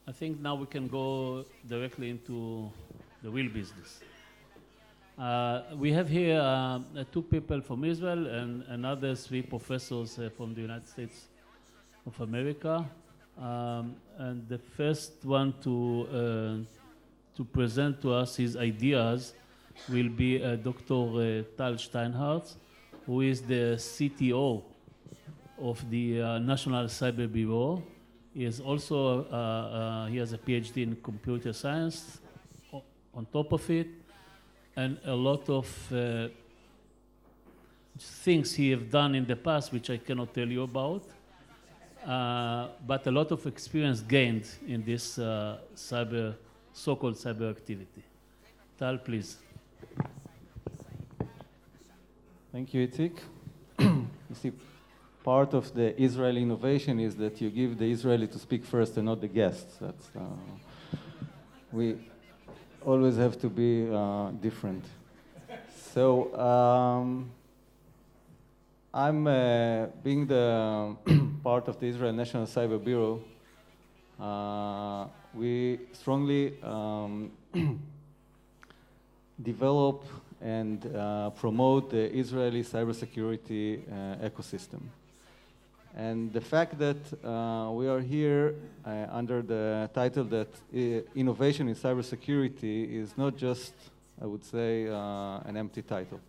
I think now we can go directly into the real business. We have here two people from Israel and another three professors from the United States of America. And the first one to present to us his ideas will be Dr. Tal Steinherz, who is the CTO of the National Cyber Bureau. He is also he has a PhD in computer science on top of it, and a lot of things he have done in the past, which I cannot tell you about, but a lot of experience gained in this so-called cyber activity. Tal, please. Thank you, Itzik. You see, part of the Israeli innovation is that you give the Israeli to speak first and not the guests. That's, we always have to be different. So I'm being the part of the Israel National Cyber Bureau. We strongly develop and promote the Israeli cybersecurity ecosystem. And the fact that we are here under the title that innovation in cybersecurity is not just, I would say, an empty title.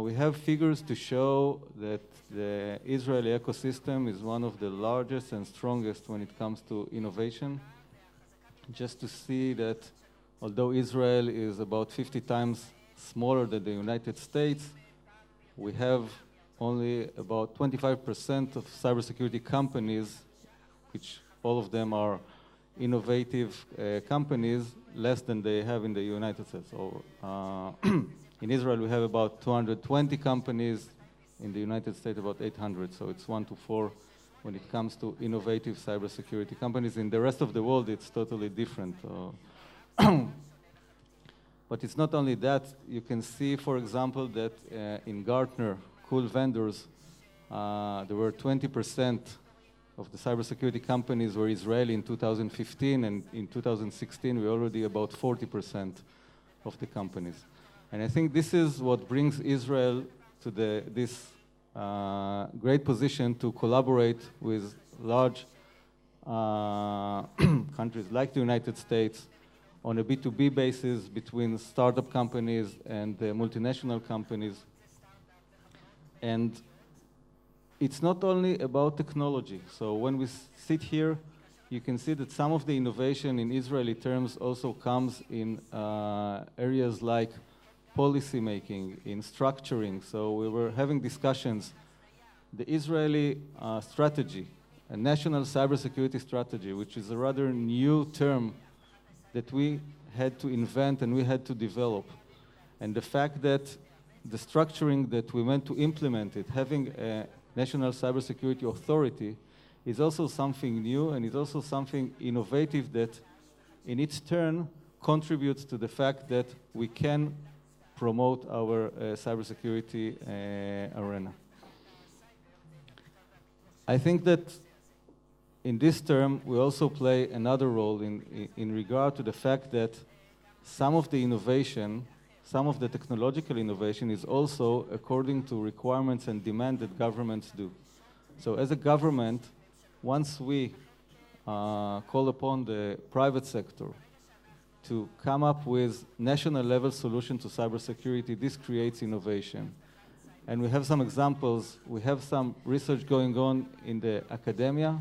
We have figures to show that the Israeli ecosystem is one of the largest and strongest when it comes to innovation. Just to see that although Israel is about 50 times smaller than the United States, we have only about 25% of cybersecurity companies, which all of them are innovative companies, less than they have in the United States. So, in Israel, we have about 220 companies. In the United States, about 800. So it's 1 to 4 when it comes to innovative cybersecurity companies. In the rest of the world, it's totally different. But it's not only that. You can see, for example, that in Gartner, cool vendors, there were 20% of the cybersecurity companies were Israeli in 2015, and in 2016, we're already about 40% of the companies. And I think this is what brings Israel to this great position to collaborate with large countries like the United States on a B2B basis between startup companies and multinational companies. And it's not only about technology. So when we sit here, you can see that some of the innovation in Israeli terms also comes in areas like policy making, in structuring. So we were having discussions. The Israeli strategy, a national cybersecurity strategy, which is a rather new term that we had to invent and we had to develop. And the fact that the structuring that we went to implement it, having a national cybersecurity authority, is also something new and is also something innovative that in its turn contributes to the fact that we can promote our cybersecurity arena. I think that in this term, we also play another role in regard to the fact that some of the innovation, some of the technological innovation is also according to requirements and demand that governments do. So as a government, once we call upon the private sector to come up with national level solution to cybersecurity, this creates innovation. And we have some examples. We have some research going on in the academia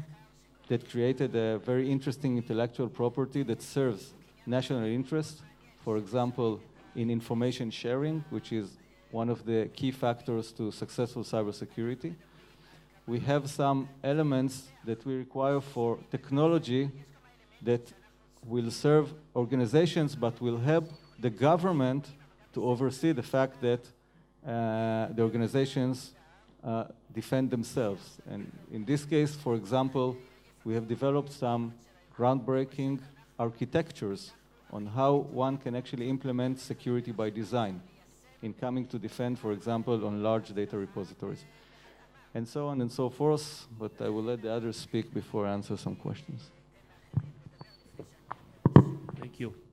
that created a very interesting intellectual property that serves national interest. For example, in information sharing, which is one of the key factors to successful cybersecurity. We have some elements that we require for technology that will serve organizations but will help the government to oversee the fact that the organizations defend themselves. And in this case, for example, we have developed some groundbreaking architectures on how one can actually implement security by design in coming to defend, for example, on large data repositories, and so on and so forth. But I will let the others speak before I answer some questions. you.